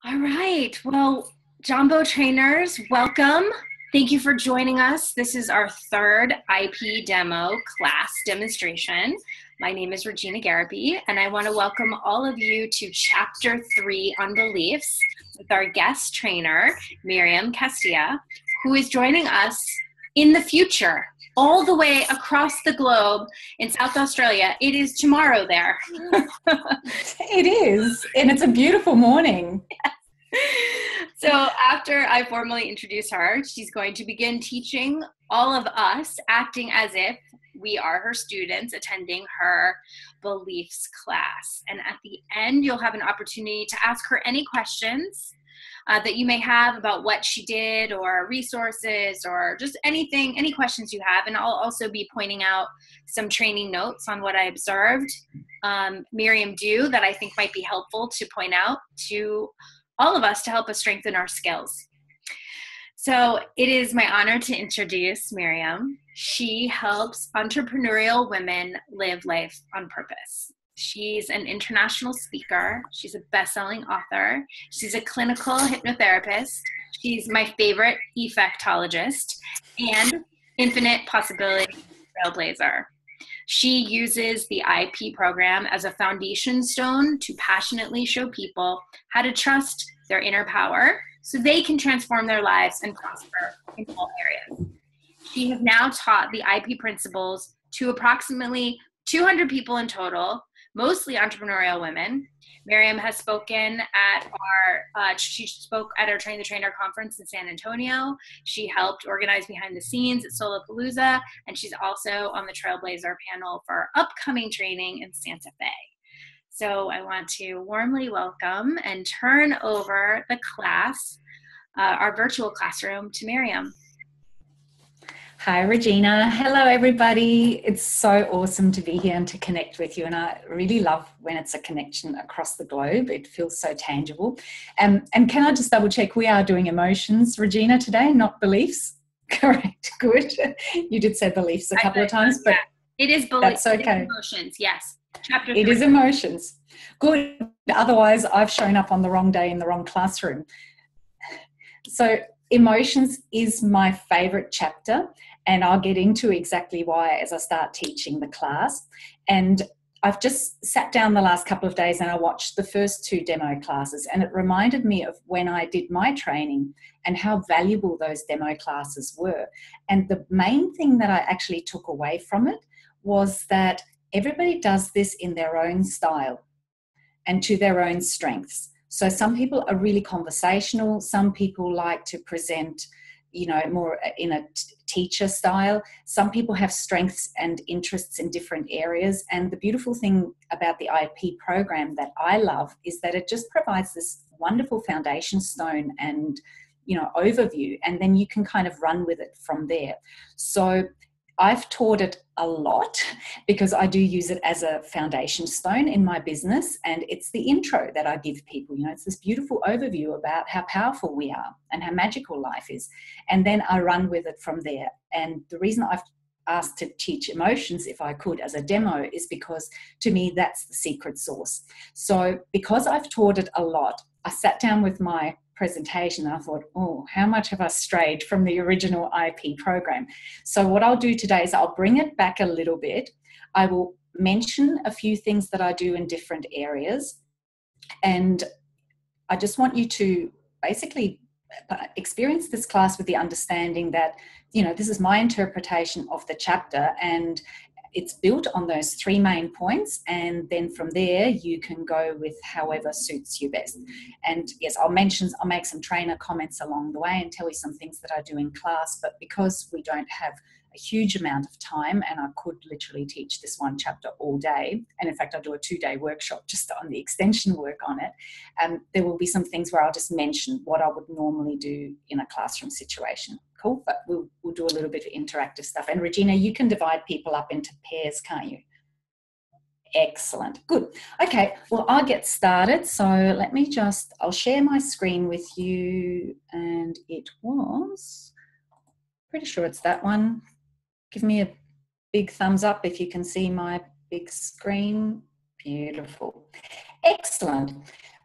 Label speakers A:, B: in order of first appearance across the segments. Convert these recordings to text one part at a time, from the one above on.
A: All right. Well, Jumbo trainers, welcome. Thank you for joining us. This is our third IP demo class demonstration. My name is Regina Garaby, and I want to welcome all of you to Chapter 3 on Beliefs with our guest trainer, Miriam, Castilla, who is joining us in the future, all the way across the globe in South Australia. It is tomorrow there.
B: It is, and it's a beautiful morning.
A: So after I formally introduce her, she's going to begin teaching all of us, acting as if we are her students attending her beliefs class. And at the end, you'll have an opportunity to ask her any questions that you may have about what she did or resources or just anything, any questions you have. And I'll also be pointing out some training notes on what I observed Miriam do that I think might be helpful to point out to all of us to help us strengthen our skills. So it is my honor to introduce Miriam. She helps entrepreneurial women live life on purpose. She's an international speaker. She's a best-selling author. She's a clinical hypnotherapist. She's my favorite effectologist and infinite possibility trailblazer. She uses the IP program as a foundation stone to passionately show people how to trust their inner power so they can transform their lives and prosper in all areas. She has now taught the IP principles to approximately 200 people in total, mostly entrepreneurial women. Miriam has spoken at she spoke at our Train the Trainer conference in San Antonio. She helped organize behind the scenes at Solapalooza, and she's also on the Trailblazer panel for upcoming training in Santa Fe. So I want to warmly welcome and turn over the class, our virtual classroom, to Miriam.
B: Hi, Regina. Hello, everybody. It's so awesome to be here and to connect with you. And I really love when it's a connection across the globe. It feels so tangible. And can I just double check? We are doing emotions, Regina, today, not beliefs. Correct. Good. You did say beliefs a couple of times, but
A: it is beliefs.
B: That's okay.
A: It is emotions. Yes. Chapter 3.
B: It is emotions. Good. Otherwise, I've shown up on the wrong day in the wrong classroom. So emotions is my favorite chapter, and I'll get into exactly why as I start teaching the class. And I've just sat down the last couple of days and I watched the first 2 demo classes, and it reminded me of when I did my training and how valuable those demo classes were. And the main thing that I actually took away from it was that everybody does this in their own style and to their own strengths. So some people are really conversational. Some people like to present, more in a teacher style. Some people have strengths and interests in different areas. And the beautiful thing about the IP program that I love is that it just provides this wonderful foundation stone and, overview. And then you can kind of run with it from there. So I've taught it a lot because I do use it as a foundation stone in my business, and it's the intro that I give people. It's this beautiful overview about how powerful we are and how magical life is, and then I run with it from there. And the reason I've asked to teach emotions, if I could, as a demo, is because to me that's the secret sauce. So because I've taught it a lot, I sat down with my presentation and I thought, how much have I strayed from the original IP program? So what I'll do today is I'll bring it back a little bit. I will mention a few things that I do in different areas, and I just want you to basically experience this class with the understanding that, this is my interpretation of the chapter, and it's built on those 3 main points, and then from there you can go with however suits you best. And yes, I'll make some trainer comments along the way and tell you some things that I do in class, but because we don't have a huge amount of time, and I could literally teach this one chapter all day, and in fact I'll do a 2-day workshop just on the extension work on it, there will be some things where I'll just mention what I would normally do in a classroom situation. Cool, but we'll do a little bit of interactive stuff. And Regina, you can divide people up into pairs, can't you? Excellent, good. Okay, well, I'll get started. So let me I'll share my screen with you, and it was, pretty sure it's that one. Give me a big thumbs up if you can see my big screen. Beautiful. Excellent.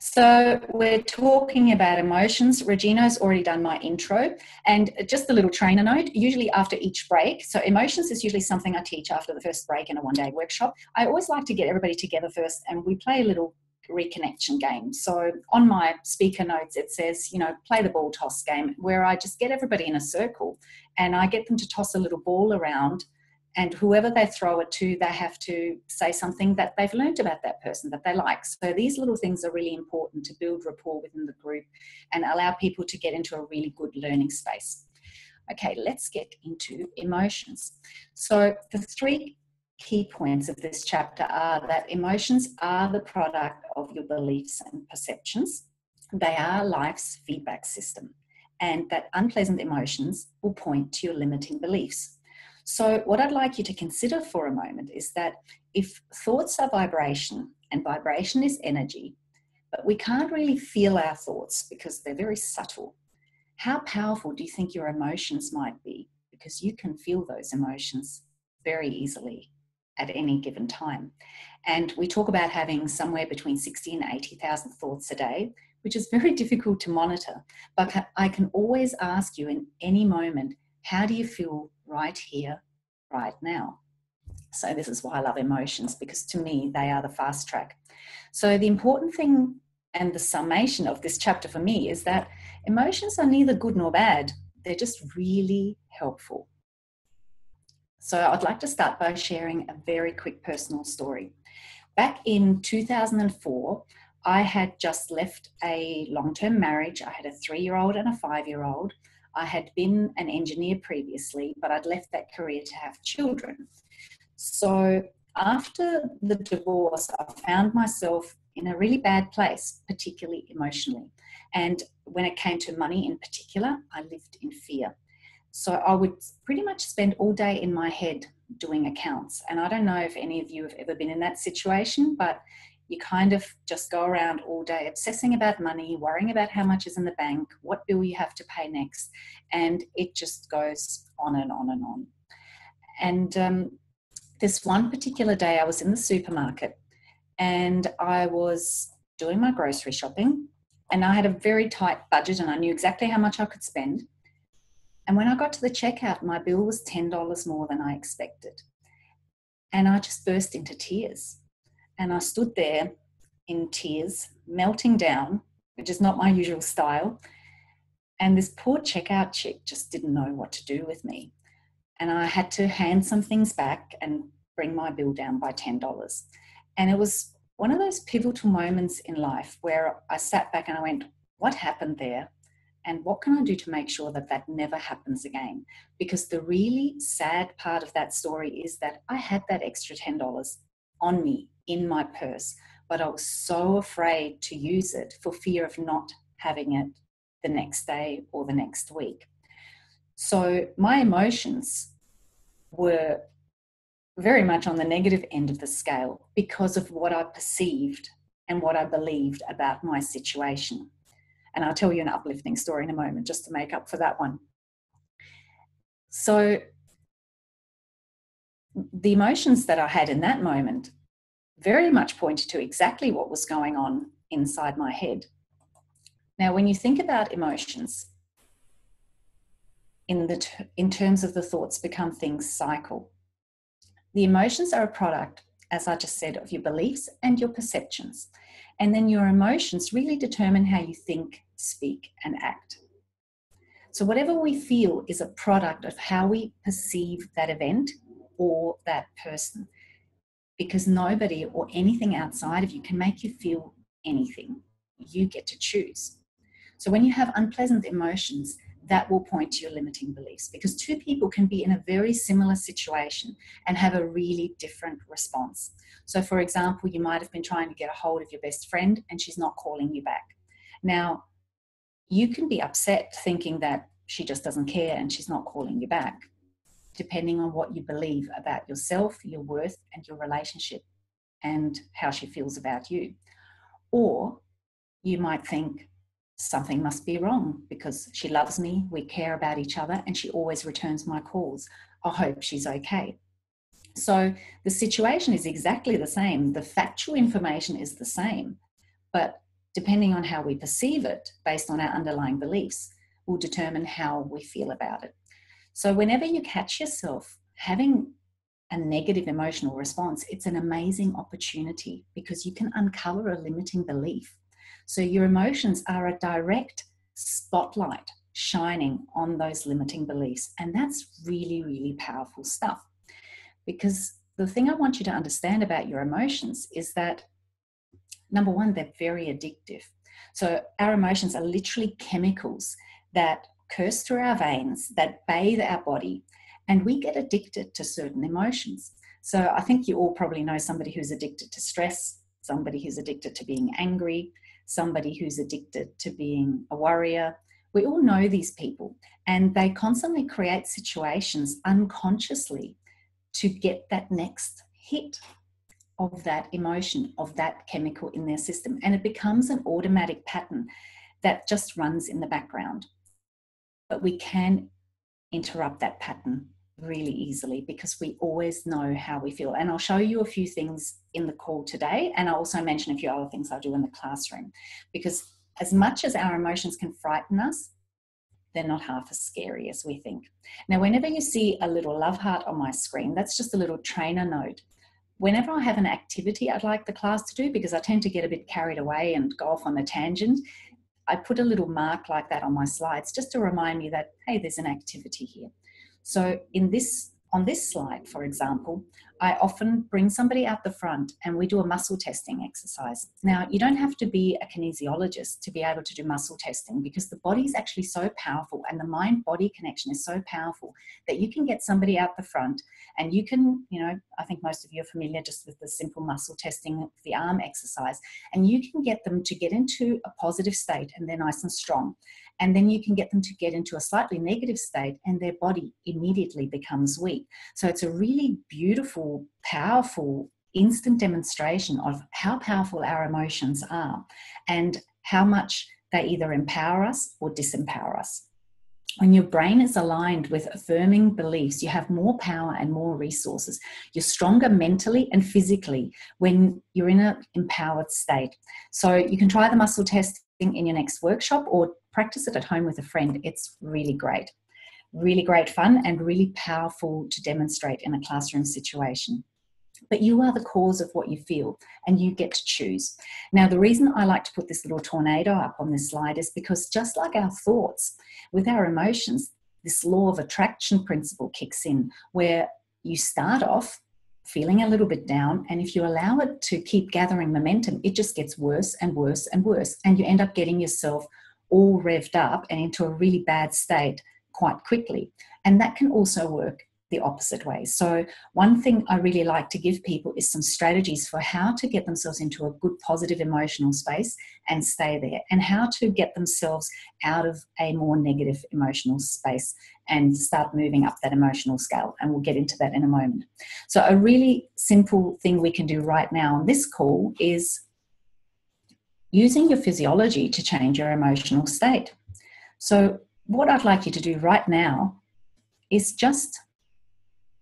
B: So we're talking about emotions. Regina's already done my intro, and just a little trainer note, usually after each break. So emotions is usually something I teach after the first break in a one-day workshop. I always like to get everybody together first and we play a little reconnection game. So on my speaker notes, it says, play the ball toss game, where I just get everybody in a circle and I get them to toss a little ball around, and whoever they throw it to, they have to say something that they've learned about that person that they like. So these little things are really important to build rapport within the group and allow people to get into a really good learning space. Okay, let's get into emotions. So the three key points of this chapter are that emotions are the product of your beliefs and perceptions. They are life's feedback system, and that unpleasant emotions will point to your limiting beliefs. So what I'd like you to consider for a moment is that if thoughts are vibration and vibration is energy, but we can't really feel our thoughts because they're very subtle, how powerful do you think your emotions might be? Because you can feel those emotions very easily at any given time. And we talk about having somewhere between 60 and 80,000 thoughts a day, which is very difficult to monitor. But I can always ask you in any moment, how do you feel right here, right now? So this is why I love emotions, because to me, they are the fast track. So the important thing and the summation of this chapter for me is that emotions are neither good nor bad. They're just really helpful. So I'd like to start by sharing a very quick personal story. Back in 2004, I had just left a long-term marriage. I had a 3-year-old and a 5-year-old. I had been an engineer previously, but I'd left that career to have children. So after the divorce, I found myself in a really bad place, particularly emotionally. And when it came to money in particular, I lived in fear. So I would pretty much spend all day in my head doing accounts. And I don't know if any of you have ever been in that situation, but you kind of just go around all day obsessing about money, worrying about how much is in the bank, what bill you have to pay next, and it just goes on and on and on. And this one particular day I was in the supermarket and I was doing my grocery shopping, and I had a very tight budget and I knew exactly how much I could spend. And when I got to the checkout, my bill was $10 more than I expected. And I just burst into tears. And I stood there in tears, melting down, which is not my usual style. And this poor checkout chick just didn't know what to do with me. And I had to hand some things back and bring my bill down by $10. And it was one of those pivotal moments in life where I sat back and I went, what happened there? And what can I do to make sure that that never happens again? Because the really sad part of that story is that I had that extra $10 on me in my purse, but I was so afraid to use it for fear of not having it the next day or the next week. So my emotions were very much on the negative end of the scale because of what I perceived and what I believed about my situation. And I'll tell you an uplifting story in a moment just to make up for that one. So the emotions that I had in that moment very much pointed to exactly what was going on inside my head. Now, when you think about emotions, in terms of the thoughts become things cycle. The emotions are a product, as I just said, of your beliefs and your perceptions. And then your emotions really determine how you think, speak, and act. So whatever we feel is a product of how we perceive that event or that person, because nobody or anything outside of you can make you feel anything. You get to choose. So when you have unpleasant emotions, that will point to your limiting beliefs, because two people can be in a very similar situation and have a really different response. So for example, you might have been trying to get a hold of your best friend and she's not calling you back. Now, you can be upset thinking that she just doesn't care and she's not calling you back, depending on what you believe about yourself, your worth, and your relationship, and how she feels about you. Or you might think, something must be wrong because she loves me, we care about each other, and she always returns my calls. I hope she's okay. So the situation is exactly the same. The factual information is the same, but depending on how we perceive it, based on our underlying beliefs, will determine how we feel about it. So whenever you catch yourself having a negative emotional response, it's an amazing opportunity because you can uncover a limiting belief. So your emotions are a direct spotlight shining on those limiting beliefs. And that's really, really powerful stuff. Because the thing I want you to understand about your emotions is that, number one, they're very addictive. So our emotions are literally chemicals that course through our veins, that bathe our body, and we get addicted to certain emotions. So I think you all probably know somebody who's addicted to stress, somebody who's addicted to being angry, somebody who's addicted to being a worrier. We all know these people, and they constantly create situations unconsciously to get that next hit of that emotion, of that chemical in their system. And it becomes an automatic pattern that just runs in the background. But we can interrupt that pattern really easily because we always know how we feel. And I'll show you a few things in the call today, and I'll also mention a few other things I'll do in the classroom, because as much as our emotions can frighten us, they're not half as scary as we think. Now, whenever you see a little love heart on my screen, that's just a little trainer note. Whenever I have an activity I'd like the class to do, because I tend to get a bit carried away and go off on a tangent, I put a little mark like that on my slides just to remind me that, hey, there's an activity here. So on this slide, for example, I often bring somebody out the front and we do a muscle testing exercise. Now, you don't have to be a kinesiologist to be able to do muscle testing, because the body is actually so powerful and the mind-body connection is so powerful that you can get somebody out the front and you can, I think most of you are familiar just with the simple muscle testing, the arm exercise, and you can get them to get into a positive state and they're nice and strong. And then you can get them to get into a slightly negative state and their body immediately becomes weak. So it's a really beautiful, powerful, instant demonstration of how powerful our emotions are and how much they either empower us or disempower us. When your brain is aligned with affirming beliefs, you have more power and more resources. You're stronger mentally and physically when you're in an empowered state. So you can try the muscle test in your next workshop or practice it at home with a friend. It's really great fun and really powerful to demonstrate in a classroom situation. But you are the cause of what you feel and you get to choose. Now, the reason I like to put this little tornado up on this slide is because just like our thoughts, with our emotions, this law of attraction principle kicks in, where you start off feeling a little bit down, and if you allow it to keep gathering momentum, it just gets worse and worse and worse, and you end up getting yourself all revved up and into a really bad state quite quickly. And that can also work the opposite way. So one thing I really like to give people is some strategies for how to get themselves into a good positive emotional space and stay there, and how to get themselves out of a more negative emotional space and start moving up that emotional scale. And we'll get into that in a moment. So a really simple thing we can do right now on this call is using your physiology to change your emotional state. So what I'd like you to do right now is just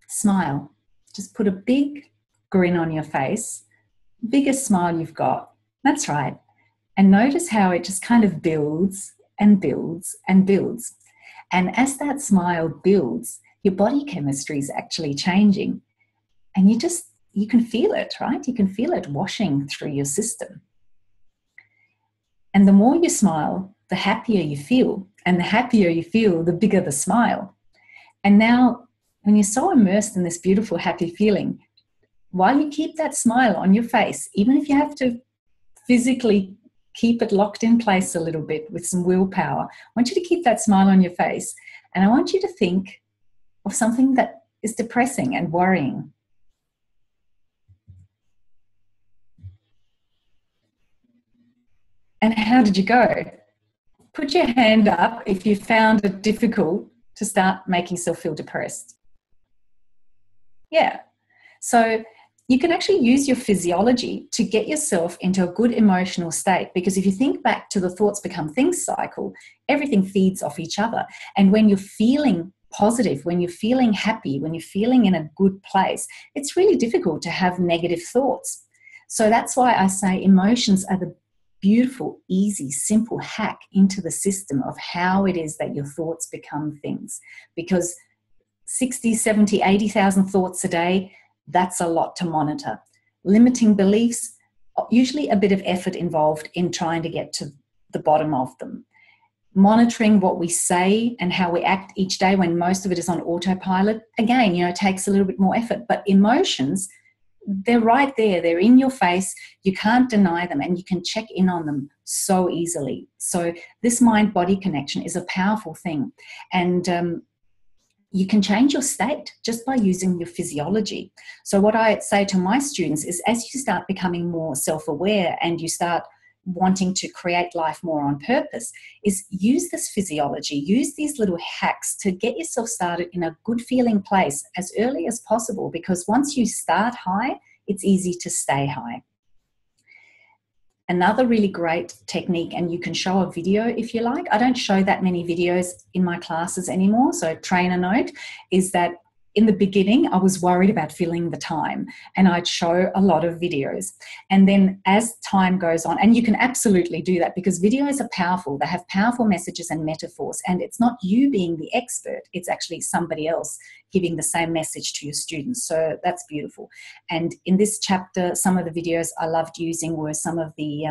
B: smile. Just put a big grin on your face, biggest smile you've got. That's right. And notice how it just kind of builds and builds and builds. And as that smile builds, your body chemistry is actually changing. And you can feel it, right? You can feel it washing through your system. And the more you smile, the happier you feel. And the happier you feel, the bigger the smile. And now, when you're so immersed in this beautiful, happy feeling, while you keep that smile on your face, even if you have to physically keep it locked in place a little bit with some willpower, I want you to keep that smile on your face. And I want you to think of something that is depressing and worrying. And how did you go? Put your hand up if you found it difficult to start making yourself feel depressed. Yeah. So you can actually use your physiology to get yourself into a good emotional state, because if you think back to the thoughts become things cycle, everything feeds off each other. And when you're feeling positive, when you're feeling happy, when you're feeling in a good place, it's really difficult to have negative thoughts. So that's why I say emotions are the beautiful, easy, simple hack into the system of how it is that your thoughts become things. Because 60, 70, 80,000 thoughts a day, that's a lot to monitor. Limiting beliefs, usually a bit of effort involved in trying to get to the bottom of them. Monitoring what we say and how we act each day when most of it is on autopilot, again, takes a little bit more effort. But emotions, they're right there. They're in your face. You can't deny them, and you can check in on them so easily. So this mind-body connection is a powerful thing. And you can change your state just by using your physiology. So what I say to my students is, as you start becoming more self-aware and you start wanting to create life more on purpose, is use this physiology, use these little hacks to get yourself started in a good feeling place as early as possible, because once you start high, it's easy to stay high. Another really great technique, and you can show a video if you like. I don't show that many videos in my classes anymore, so trainer note is that in the beginning, I was worried about filling the time, and I'd show a lot of videos. And then as time goes on, and you can absolutely do that because videos are powerful. They have powerful messages and metaphors, and it's not you being the expert. It's actually somebody else giving the same message to your students. So that's beautiful. And in this chapter, some of the videos I loved using were some of the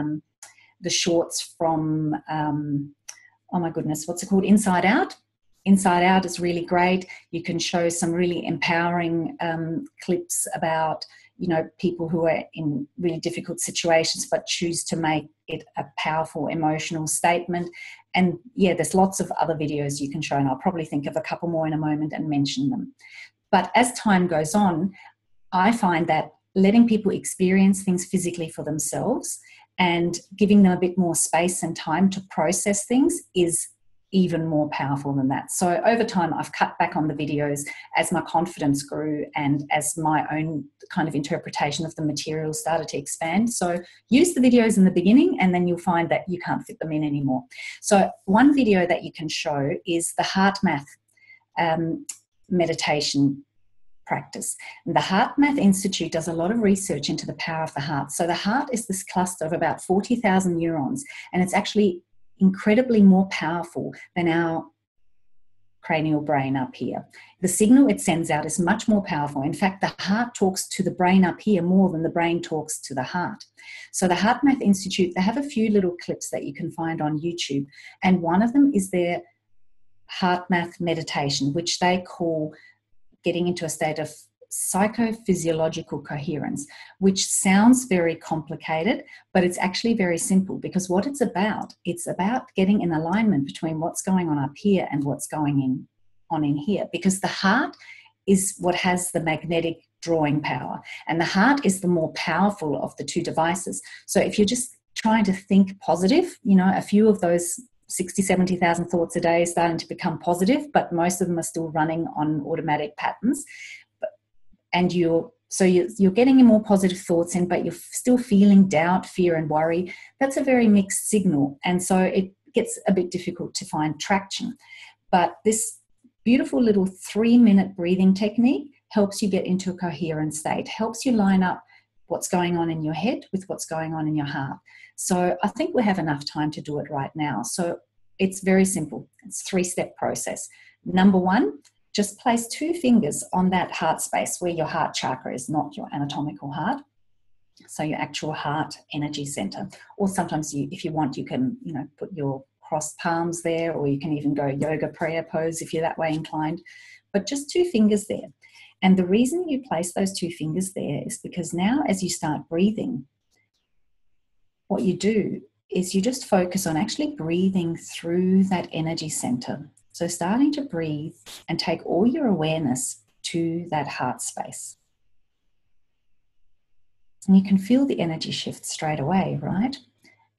B: shorts from, oh my goodness, what's it called? Inside Out. Inside Out is really great. You can show some really empowering clips about, people who are in really difficult situations but choose to make it a powerful emotional statement. And yeah, there's lots of other videos you can show, and I'll probably think of a couple more in a moment and mention them. But as time goes on, I find that letting people experience things physically for themselves and giving them a bit more space and time to process things is even more powerful than that. So over time, I've cut back on the videos as my confidence grew and as my own kind of interpretation of the material started to expand. So use the videos in the beginning, and then you'll find that you can't fit them in anymore. So one video that you can show is the heart math meditation practice. And the Heart Math Institute does a lot of research into the power of the heart. So the heart is this cluster of about 40,000 neurons, and it's actually incredibly more powerful than our cranial brain up here. The signal it sends out is much more powerful. In fact, the heart talks to the brain up here more than the brain talks to the heart. So the Heart Math Institute, they have a few little clips that you can find on YouTube, and one of them is their heart math meditation, which they call getting into a state of psychophysiological coherence, which sounds very complicated, but it's actually very simple, because what it's about getting in alignment between what's going on up here and what's going on in here, because the heart is what has the magnetic drawing power, and the heart is the more powerful of the two devices. So if you're just trying to think positive, a few of those 60, 70,000 thoughts a day is starting to become positive, but most of them are still running on automatic patterns. And you're getting more positive thoughts in, but you're still feeling doubt, fear, and worry. That's a very mixed signal. And so it gets a bit difficult to find traction. But this beautiful little 3-minute breathing technique helps you get into a coherent state, helps you line up what's going on in your head with what's going on in your heart. So I think we have enough time to do it right now. So it's very simple. It's a 3-step process. Number 1, just place 2 fingers on that heart space where your heart chakra is, not your anatomical heart. So your actual heart energy center. Or sometimes if you want, you can, put your crossed palms there, or you can even go yoga prayer pose if you're that way inclined. But just 2 fingers there. And the reason you place those 2 fingers there is because now as you start breathing, what you do is you just focus on actually breathing through that energy center. So starting to breathe and take all your awareness to that heart space. And you can feel the energy shift straight away, right?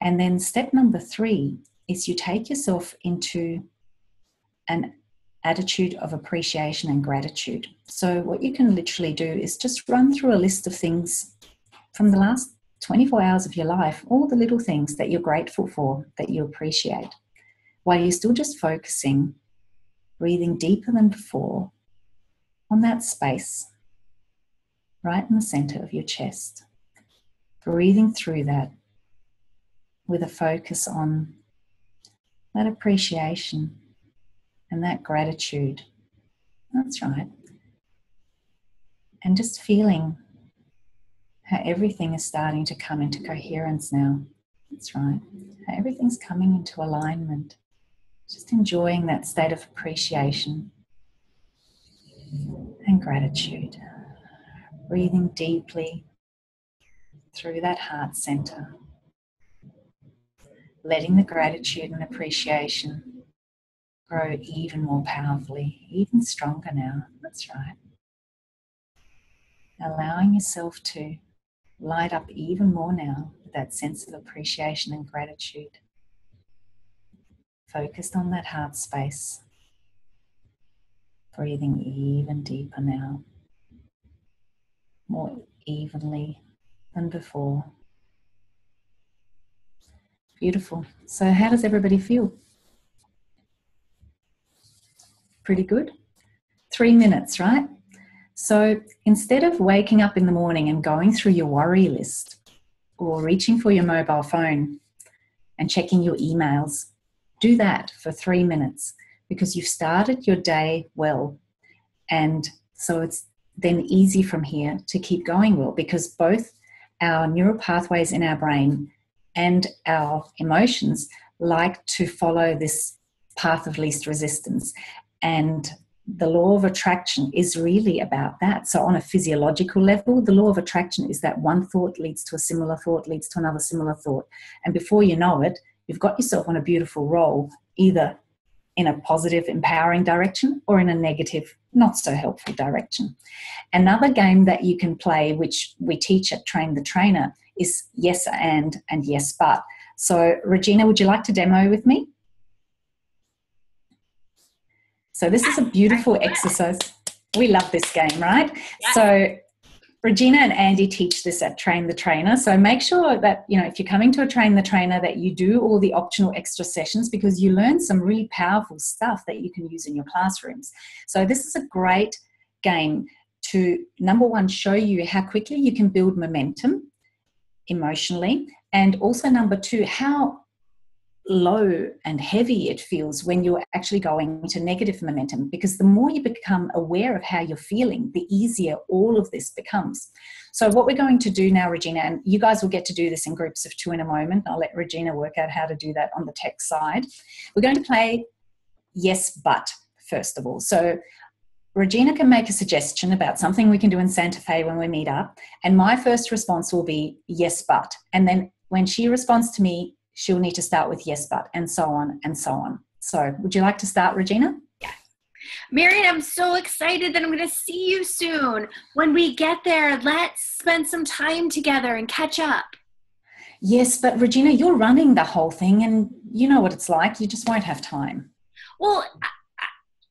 B: And then step number 3 is you take yourself into an attitude of appreciation and gratitude. So what you can literally do is just run through a list of things from the last 24 hours of your life, all the little things that you're grateful for, that you appreciate, while you're still just focusing, breathing deeper than before on that space right in the center of your chest, breathing through that with a focus on that appreciation and that gratitude. That's right. And just feeling how everything is starting to come into coherence now. That's right. How everything's coming into alignment. Just enjoying that state of appreciation and gratitude. Breathing deeply through that heart center. Letting the gratitude and appreciation grow even more powerfully, even stronger now. That's right. Allowing yourself to light up even more now with that sense of appreciation and gratitude. Focused on that heart space. Breathing even deeper now. More evenly than before. Beautiful. So how does everybody feel? Pretty good? 3 minutes, right? So instead of waking up in the morning and going through your worry list or reaching for your mobile phone and checking your emails, do that for 3 minutes because you've started your day well. And so it's then easy from here to keep going well because both our neural pathways in our brain and our emotions like to follow this path of least resistance. And the law of attraction is really about that. So on a physiological level, the law of attraction is that one thought leads to a similar thought, leads to another similar thought. And before you know it, you've got yourself on a beautiful roll, either in a positive, empowering direction or in a negative, not so helpful direction. Another game that you can play, which we teach at Train the Trainer, is yes and yes but. So Regina, would you like to demo with me? So this is a beautiful exercise. We love this game, right? Yeah. So Regina and Andy teach this at Train the Trainer. So make sure that, if you're coming to a Train the Trainer, that you do all the optional extra sessions because you learn some really powerful stuff that you can use in your classrooms. So this is a great game to, number one, show you how quickly you can build momentum emotionally, and also number two, how low and heavy it feels when you're actually going to negative momentum, because the more you become aware of how you're feeling, the easier all of this becomes. So what we're going to do now, Regina, and you guys will get to do this in groups of 2 in a moment. I'll let Regina work out how to do that on the tech side. We're going to play yes, but first of all. So Regina can make a suggestion about something we can do in Santa Fe when we meet up. And my first response will be yes, but. And then when she responds to me, she'll need to start with yes, but, and so on and so on. So would you like to start, Regina?
A: Yes. Miriam, I'm so excited that I'm going to see you soon. When we get there, let's spend some time together and catch up.
B: Yes, but Regina, you're running the whole thing and you know what it's like. You just won't have time.
A: Well,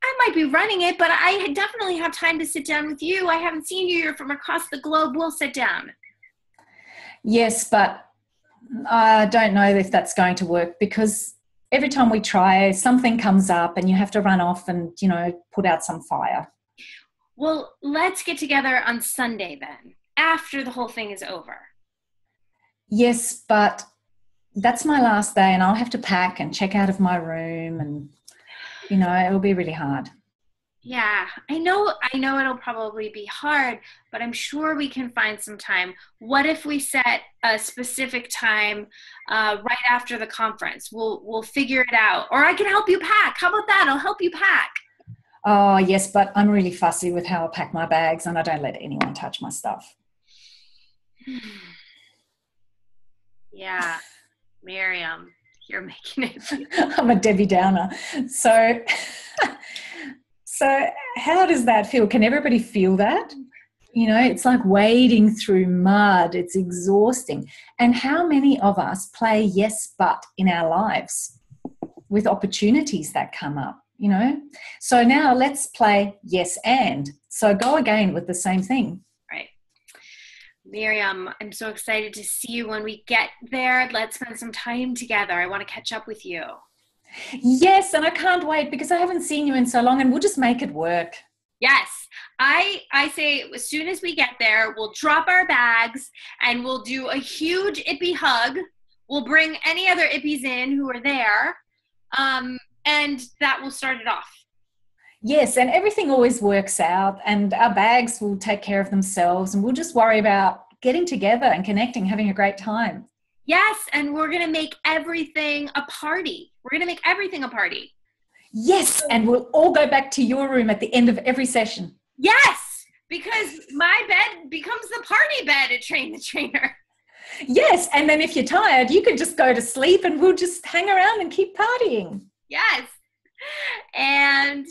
A: I might be running it, but I definitely have time to sit down with you. I haven't seen you. You're from across the globe. We'll sit down.
B: Yes, but I don't know if that's going to work because every time we try, something comes up and you have to run off and, put out some fire.
A: Well, let's get together on Sunday then, after the whole thing is over. Yes,
B: but that's my last day and I'll have to pack and check out of my room and, it'll be really hard.
A: Yeah, I know it'll probably be hard, but I'm sure we can find some time. What if we set a specific time right after the conference? We'll figure it out. Or I can help you pack. How about that? I'll help you pack.
B: Oh, yes, but I'm really fussy with how I pack my bags and I don't let anyone touch my stuff.
A: Yeah, Miriam, you're making it.
B: I'm a Debbie Downer. So how does that feel? Can everybody feel that? It's like wading through mud. It's exhausting. And how many of us play yes, but in our lives with opportunities that come up, So now let's play yes, and. So go again with the same thing.
A: Right. Miriam, I'm so excited to see you when we get there. Let's spend some time together. I want to catch up with you.
B: Yes, and I can't wait because I haven't seen you in so long and we'll just make it work.
A: Yes, I say as soon as we get there, we'll drop our bags and we'll do a huge ippy hug. we'll bring any other IPPs in who are there, and that will start it off.
B: Yes, and everything always works out, and our bags will take care of themselves, and we'll just worry about getting together and connecting, having a great time.
A: Yes, and we're going to make everything a party. We're going to make everything a party.
B: Yes, and we'll all go back to your room at the end of every session.
A: Yes, because my bed becomes the party bed at Train the Trainer.
B: Yes, and then if you're tired, you can just go to sleep and we'll just hang around and keep partying.
A: Yes. And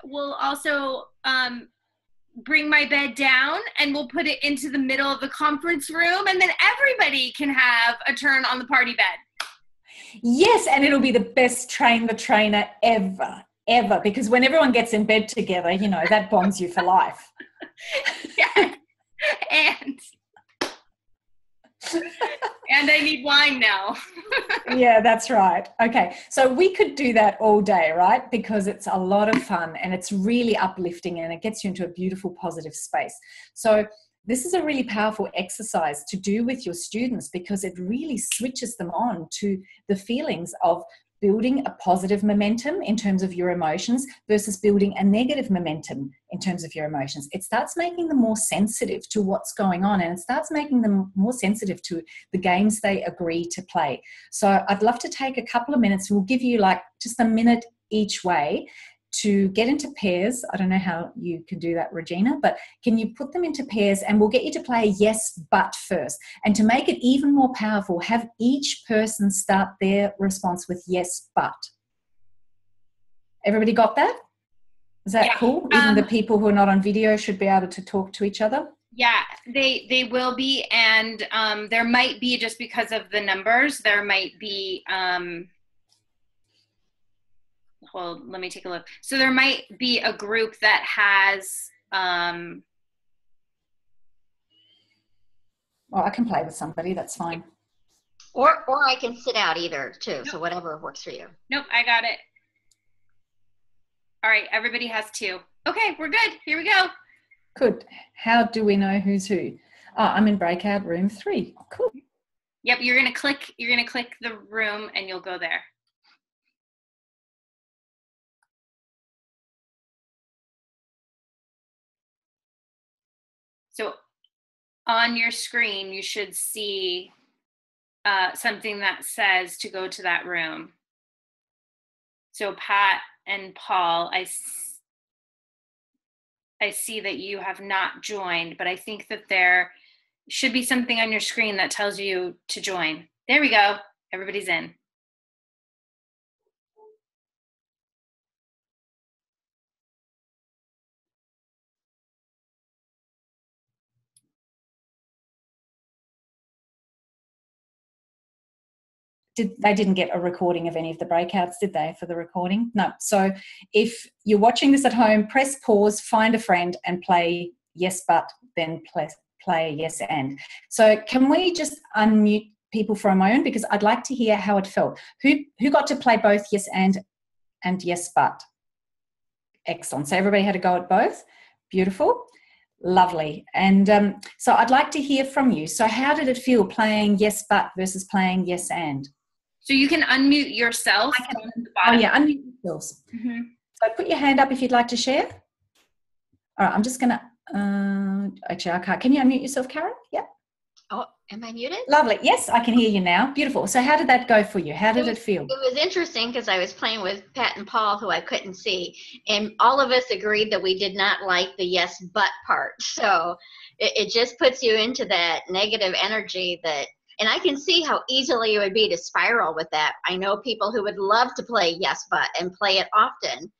A: we'll also bring my bed down and we'll put it into the middle of the conference room, and then everybody can have a turn on the party bed.
B: Yes, and it'll be the best Train the Trainer ever, because when everyone gets in bed together, you know, that bonds you for life.
A: Yes. And I need wine now.
B: Yeah, that's right. Okay, so we could do that all day, right? Because it's a lot of fun and it's really uplifting and it gets you into a beautiful, positive space. So this is a really powerful exercise to do with your students because it really switches them on to the feelings of building a positive momentum in terms of your emotions versus building a negative momentum in terms of your emotions. It starts making them more sensitive to what's going on, and it starts making them more sensitive to the games they agree to play. So I'd love to take a couple of minutes. We'll give you like just a minute each way to get into pairs. I don't know how you can do that, Regina, but can you put them into pairs, and we'll get you to play yes, but first. And to make it even more powerful, have each person start their response with yes, but. Everybody got that? Is that cool? Even the people who are not on video should be able to talk to each other?
A: Yeah, they will be. And there might be, just because of the numbers, there might be... well, let me take a look. So there might be a group that has...
B: well, I can play with somebody, that's fine.
C: Or I can sit out either too. Nope. So whatever works for you.
A: Nope, I got it. All right, everybody has 2. Okay, we're good. Here we go.
B: Good. How do we know who's who? Oh, I'm in breakout room 3. Cool.
A: Yep, you're gonna click the room and you'll go there. So on your screen, you should see something that says to go to that room. So Pat and Paul, I see that you have not joined, but I think that there should be something on your screen that tells you to join. There we go. Everybody's in.
B: They didn't get a recording of any of the breakouts, did they, for the recording? No. So if you're watching this at home, press pause, find a friend and play yes, but, then play yes, and. So can we just unmute people for a moment, because I'd like to hear how it felt. Who got to play both yes, and yes, but? Excellent. So everybody had a go at both? Beautiful. Lovely. And so I'd like to hear from you. So how did it feel playing yes, but versus playing yes, and?
A: So you can unmute yourself.
B: Oh, yeah, unmute yourselves. Mm-hmm. So put your hand up if you'd like to share. All right, I'm just going to, actually, I can't. Can you unmute yourself, Karen? Yeah.
C: Oh, am I muted?
B: Lovely. Yes, I can hear you now. Beautiful. So how did that go for you? How did it feel?
C: It was interesting because I was playing with Pat and Paul, who I couldn't see, and all of us agreed that we did not like the yes, but part. So it just puts you into that negative energy that, and I can see how easily it would be to spiral with that. I know people who would love to play yes, but and play it often,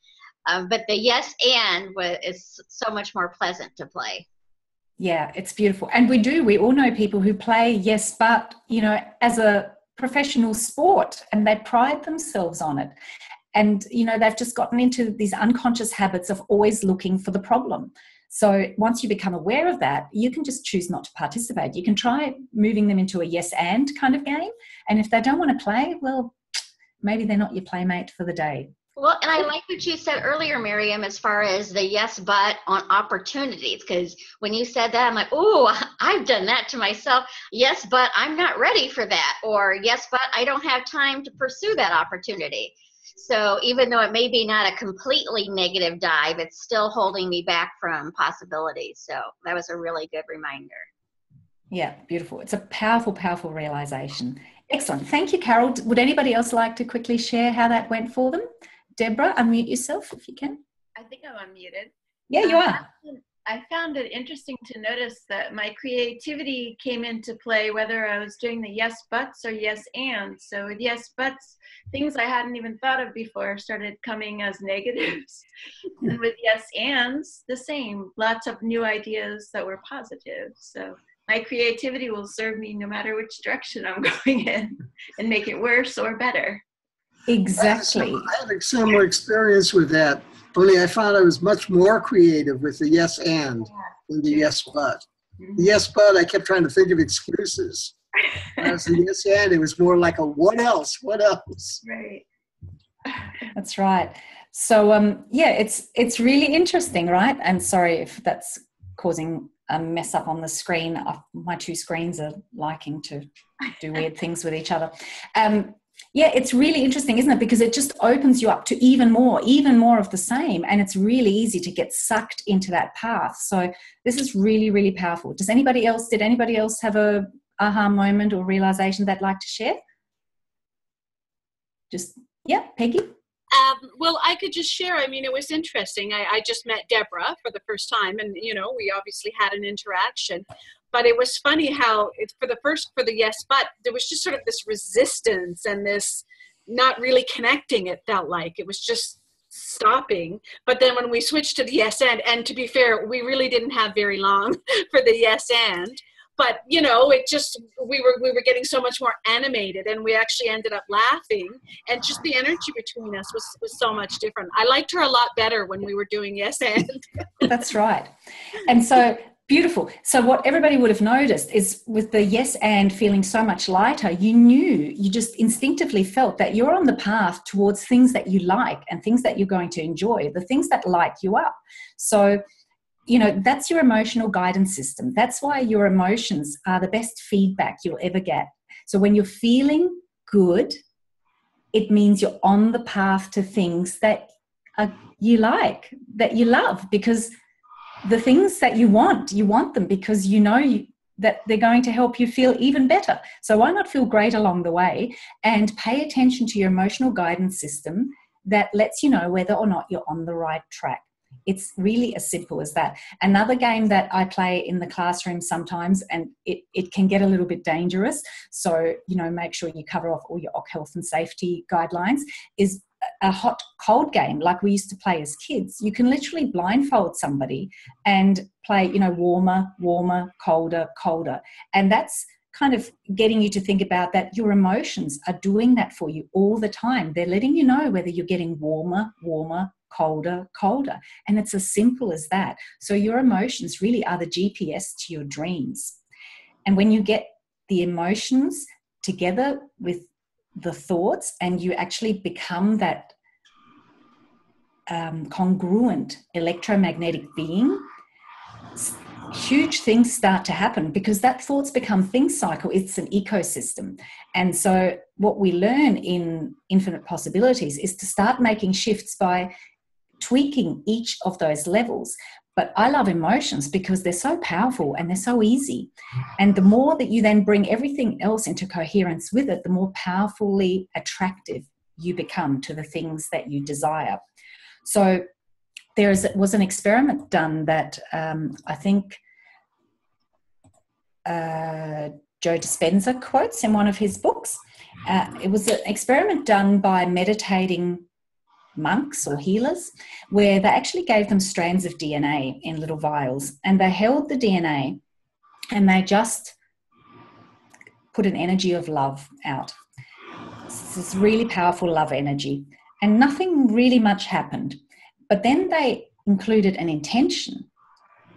C: but the yes, and is so much more pleasant to play.
B: Yeah, it's beautiful. And we all know people who play yes, but, you know, as a professional sport, and they pride themselves on it. And, you know, they've just gotten into these unconscious habits of always looking for the problem. So once you become aware of that, you can just choose not to participate. You can try moving them into a yes and kind of game. And if they don't want to play, well, maybe they're not your playmate for the day.
C: Well, and I like what you said earlier, Miriam, as far as the yes, but on opportunities. Because when you said that, I'm like, oh, I've done that to myself. Yes, but I'm not ready for that. Or yes, but I don't have time to pursue that opportunity. So even though it may be not a completely negative dive, it's still holding me back from possibilities. So that was a really good reminder.
B: Yeah, beautiful. It's a powerful, powerful realization. Excellent. Thank you, Carol. Would anybody else like to quickly share how that went for them? Deborah, unmute yourself if you can.
D: I think I'm unmuted.
B: Yeah, you are.
D: I found it interesting to notice that my creativity came into play whether I was doing the yes buts or yes ands. So with yes buts, things I hadn't even thought of before started coming as negatives. And with yes ands, the same. Lots of new ideas that were positive. So my creativity will serve me no matter which direction I'm going in and make it worse or better.
B: Exactly.
E: I had a similar experience with that. Only I found I was much more creative with the yes and than the yes but. The yes but, I kept trying to think of excuses. Whereas the yes and, it was more like a what else? What else?
D: Right.
B: That's right. So yeah, it's really interesting, right? And sorry if that's causing a mess up on the screen. My two screens are liking to do weird things with each other. Yeah, it's really interesting, isn't it? Because it just opens you up to even more of the same. And it's really easy to get sucked into that path. So this is really, really powerful. Did anybody else have a aha moment or realization they'd like to share? Yeah, Peggy?
F: Well, I could just share. I mean, it was interesting. I just met Deborah for the first time, and, we obviously had an interaction. But it was funny how for the yes, but there was just sort of this resistance and this not really connecting, it felt like. It was just stopping. But then when we switched to the yes and to be fair, we really didn't have very long for the yes and. But, it just, we were getting so much more animated, and we actually ended up laughing, and just the energy between us was so much different. I liked her a lot better when we were doing yes and.
B: That's right. And so beautiful. So what everybody would have noticed is with the yes and feeling so much lighter, you just instinctively felt that you're on the path towards things that you like and things that you're going to enjoy, the things that light you up. So that's your emotional guidance system. That's why your emotions are the best feedback you'll ever get. So when you're feeling good, it means you're on the path to things that you like, that you love, because the things that you want them because that they're going to help you feel even better. So why not feel great along the way and pay attention to your emotional guidance system that lets you know whether or not you're on the right track. It's really as simple as that. Another game that I play in the classroom sometimes, and it can get a little bit dangerous, so make sure you cover off all your health and safety guidelines, is a hot cold game like we used to play as kids. You can literally blindfold somebody and play warmer, colder, and that's kind of getting you to think about that your emotions are doing that for you all the time. They're letting you know whether you're getting warmer, colder, and it's as simple as that. So your emotions really are the GPS to your dreams. And when you get the emotions together with the thoughts and you actually become that congruent electromagnetic being, huge things start to happen, because that thoughts become things cycle. It's an ecosystem. And so what we learn in Infinite Possibilities is to start making shifts by tweaking each of those levels. But I love emotions because they're so powerful and they're so easy. And the more that you then bring everything else into coherence with it, the more powerfully attractive you become to the things that you desire. So there was an experiment done that I think Joe Dispenza quotes in one of his books. It was an experiment done by meditating monks or healers, where they actually gave them strands of DNA in little vials, and they held the DNA and they just put an energy of love out. It's this really powerful love energy, and nothing really much happened. But then they included an intention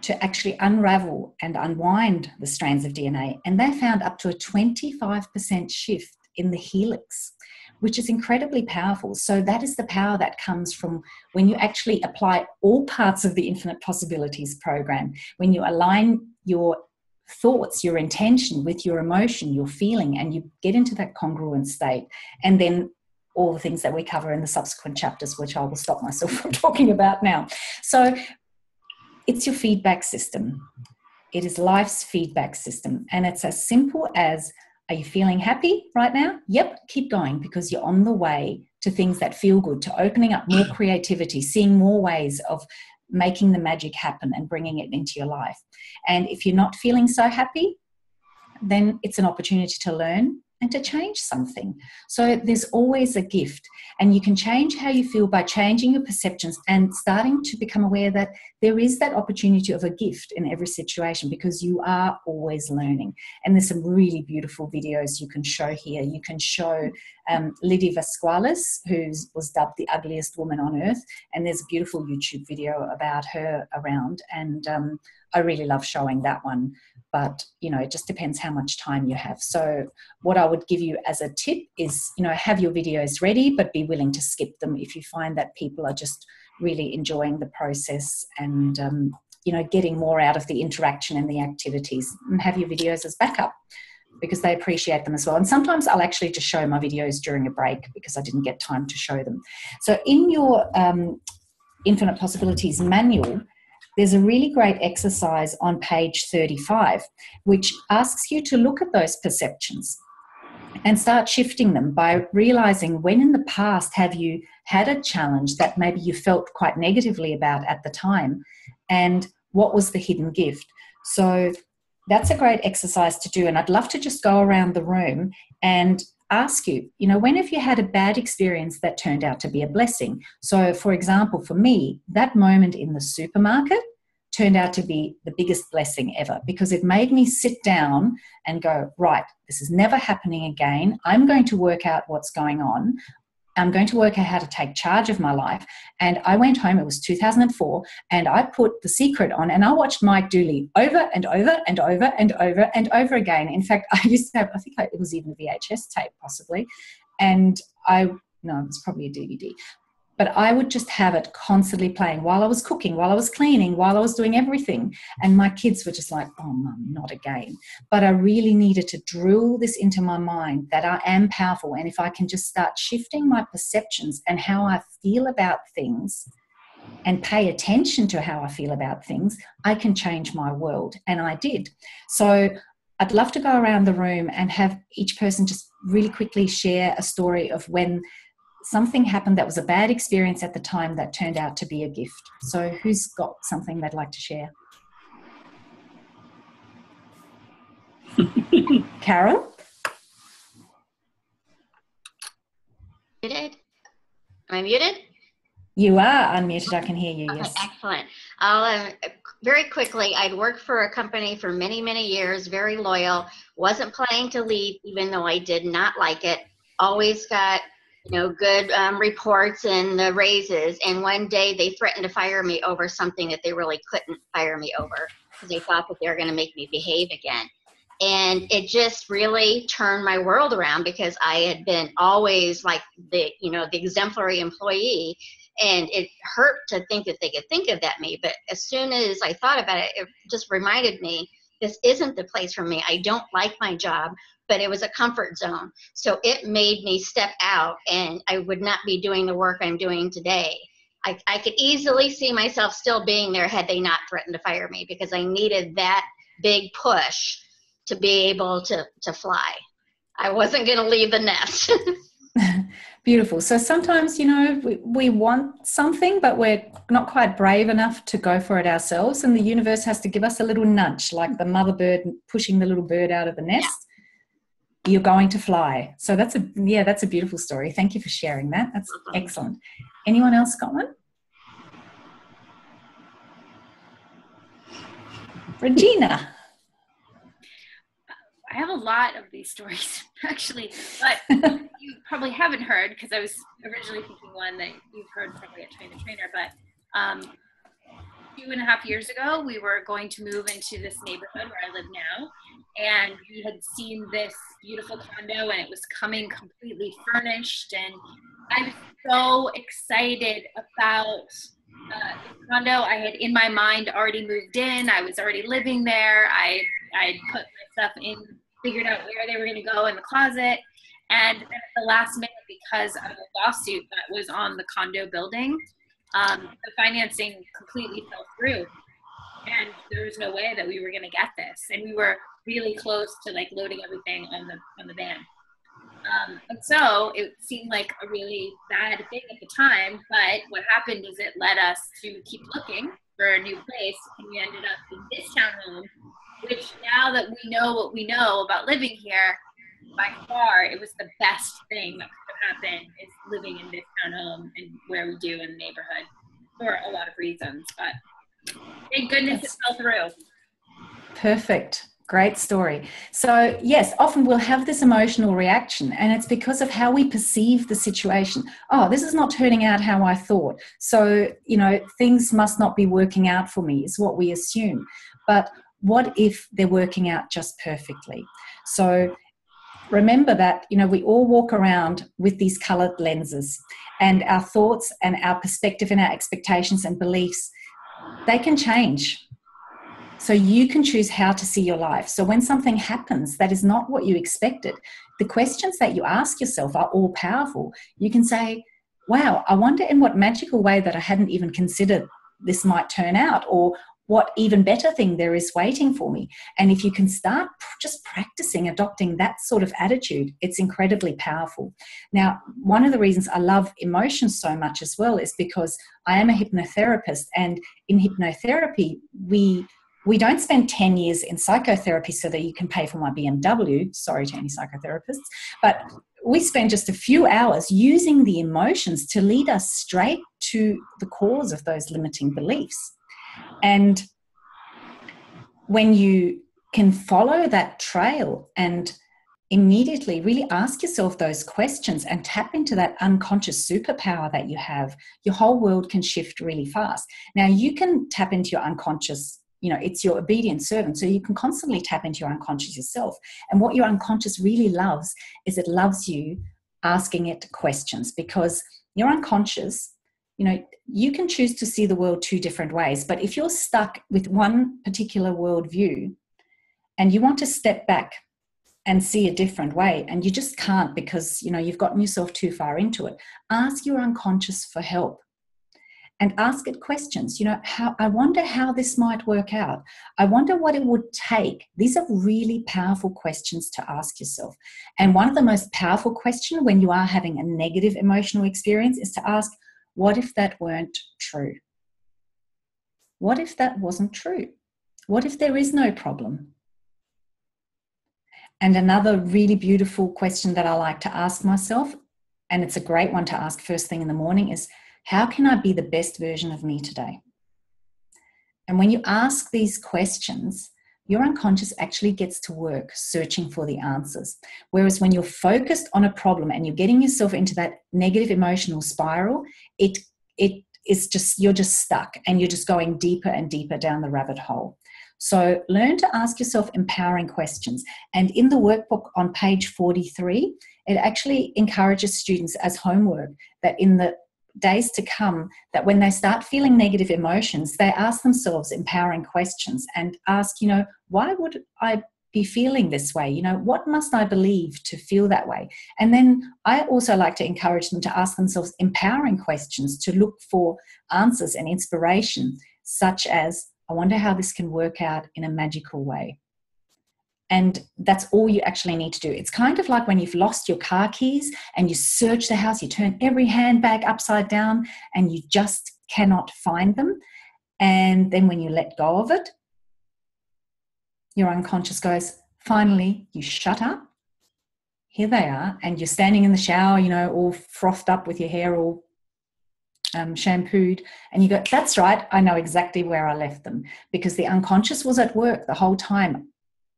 B: to actually unravel and unwind the strands of DNA, and they found up to a 25% shift in the helix which is incredibly powerful. So that is the power that comes from when you actually apply all parts of the Infinite Possibilities program, when you align your thoughts, your intention with your emotion, your feeling, and you get into that congruent state. And then all the things that we cover in the subsequent chapters, which I will stop myself from talking about now. So it's your feedback system. It is life's feedback system. And it's as simple as, are you feeling happy right now? Yep, keep going, because you're on the way to things that feel good, to opening up more creativity, seeing more ways of making the magic happen and bringing it into your life. And if you're not feeling so happy, then it's an opportunity to learn and to change something. So there's always a gift, and you can change how you feel by changing your perceptions and starting to become aware that there is that opportunity of a gift in every situation, because you are always learning. And there's some really beautiful videos you can show here. You can show Lydia Vasquales, who was dubbed the ugliest woman on earth, and there's a beautiful YouTube video about her around, and I really love showing that one. But, you know, it just depends how much time you have. So what I would give you as a tip is, you know, have your videos ready, but be willing to skip them if you find that people are just really enjoying the process and, you know, getting more out of the interaction and the activities. And have your videos as backup, because they appreciate them as well. And sometimes I'll actually just show my videos during a break because I didn't get time to show them. So in your Infinite Possibilities manual, there's a really great exercise on page 35, which asks you to look at those perceptions and start shifting them by realizing, when in the past have you had a challenge that maybe you felt quite negatively about at the time, and what was the hidden gift? So that's a great exercise to do. And I'd love to just go around the room and ask you, you know, when have you had a bad experience that turned out to be a blessing? So, for example, for me, that moment in the supermarket turned out to be the biggest blessing ever, because it made me sit down and go, right, this is never happening again. I'm going to work out what's going on. I'm going to work out how to take charge of my life. And I went home, it was 2004, and I put The Secret on, and I watched Mike Dooley over and over and over and over and over again. In fact, I used to have, it was even a VHS tape possibly. And it was probably a DVD. But I would just have it constantly playing while I was cooking, while I was cleaning, while I was doing everything. And my kids were just like, oh, Mum, not again. But I really needed to drill this into my mind that I am powerful. And if I can just start shifting my perceptions and how I feel about things and pay attention to how I feel about things, I can change my world. And I did. So I'd love to go around the room and have each person just really quickly share a story of when something happened that was a bad experience at the time that turned out to be a gift. So who's got something they'd like to share? Carol?
C: Muted? Am I muted?
B: You are unmuted. I can hear you,
C: Okay,
B: yes.
C: excellent. I'll very quickly, I'd worked for a company for many, many years, very loyal, wasn't planning to leave even though I did not like it, always got good reports and the raises. And one day they threatened to fire me over something that they really couldn't fire me over, because they thought that they were going to make me behave again. And it just really turned my world around, because I had been always like the exemplary employee, and it hurt to think that they could think of that me. But as soon as I thought about it, it just reminded me, this isn't the place for me. I don't like my job, but it was a comfort zone. So it made me step out, and I would not be doing the work I'm doing today. I could easily see myself still being there had they not threatened to fire me, because I needed that big push to be able to fly. I wasn't going to leave the nest.
B: Beautiful. So sometimes, we want something, but we're not quite brave enough to go for it ourselves. And the universe has to give us a little nudge, like the mother bird pushing the little bird out of the nest. Yeah. You're going to fly. So that's a beautiful story. Thank you for sharing that. That's excellent. Anyone else got one? Regina.
A: I have a lot of these stories, actually, but you probably haven't heard, because I was originally thinking one that you've heard probably at Train the Trainer, but 2.5 years ago, we were going to move into this neighborhood where I live now, and we had seen this beautiful condo, and it was coming completely furnished, and I was so excited about this condo. I had in my mind already moved in. I was already living there. I put my stuff in, figured out where they were going to go in the closet. And then at the last minute, because of a lawsuit that was on the condo building, the financing completely fell through. And there was no way that we were going to get this. And we were really close to like loading everything on the van. And so it seemed like a really bad thing at the time, but what happened is it led us to keep looking for a new place, and we ended up in this townhome, which now that we know what we know about living here, by far it was the best thing that could have happened is living in this townhome and where we do in the neighborhood for a lot of reasons, but thank goodness it fell through.
B: Perfect. Great story. So yes, often we'll have this emotional reaction, and it's because of how we perceive the situation. Oh, this is not turning out how I thought. So, things must not be working out for me is what we assume. But what if they're working out just perfectly? So remember that, we all walk around with these colored lenses, and our thoughts and our perspective and our expectations and beliefs, they can change. So you can choose how to see your life. So when something happens that is not what you expected, the questions that you ask yourself are all powerful. You can say, wow, I wonder in what magical way that I hadn't even considered this might turn out, or what even better thing there is waiting for me. And if you can start just practicing adopting that sort of attitude, it's incredibly powerful. Now, one of the reasons I love emotions so much as well is because I am a hypnotherapist, and in hypnotherapy, we don't spend 10 years in psychotherapy so that you can pay for my BMW. Sorry to any psychotherapists. But we spend just a few hours using the emotions to lead us straight to the cause of those limiting beliefs. And when you can follow that trail and immediately really ask yourself those questions and tap into that unconscious superpower that you have, your whole world can shift really fast. Now, you can tap into your unconscious. It's your obedient servant. So you can constantly tap into your unconscious yourself. And what your unconscious really loves is it loves you asking it questions, because your unconscious, you can choose to see the world two different ways. But if you're stuck with one particular worldview and you want to step back and see a different way, and you just can't because, you've gotten yourself too far into it, ask your unconscious for help. And ask it questions. I wonder how this might work out. I wonder what it would take. These are really powerful questions to ask yourself. And one of the most powerful questions when you are having a negative emotional experience is to ask, what if that weren't true? What if that wasn't true? What if there is no problem? And another really beautiful question that I like to ask myself, and it's a great one to ask first thing in the morning, is, how can I be the best version of me today? And when you ask these questions, your unconscious actually gets to work searching for the answers. Whereas when you're focused on a problem and you're getting yourself into that negative emotional spiral, it is just, you're just stuck and you're just going deeper and deeper down the rabbit hole. So learn to ask yourself empowering questions. And in the workbook on page 43, it actually encourages students as homework that in the days to come, that when they start feeling negative emotions, they ask themselves empowering questions and ask, why would I be feeling this way? What must I believe to feel that way? And then I also like to encourage them to ask themselves empowering questions to look for answers and inspiration, such as, I wonder how this can work out in a magical way. And that's all you actually need to do. It's kind of like when you've lost your car keys and you search the house, you turn every handbag upside down and you just cannot find them. And then when you let go of it, your unconscious goes, finally, you shut up. Here they are. And you're standing in the shower, all frothed up with your hair all shampooed. And you go, that's right, I know exactly where I left them, because the unconscious was at work the whole time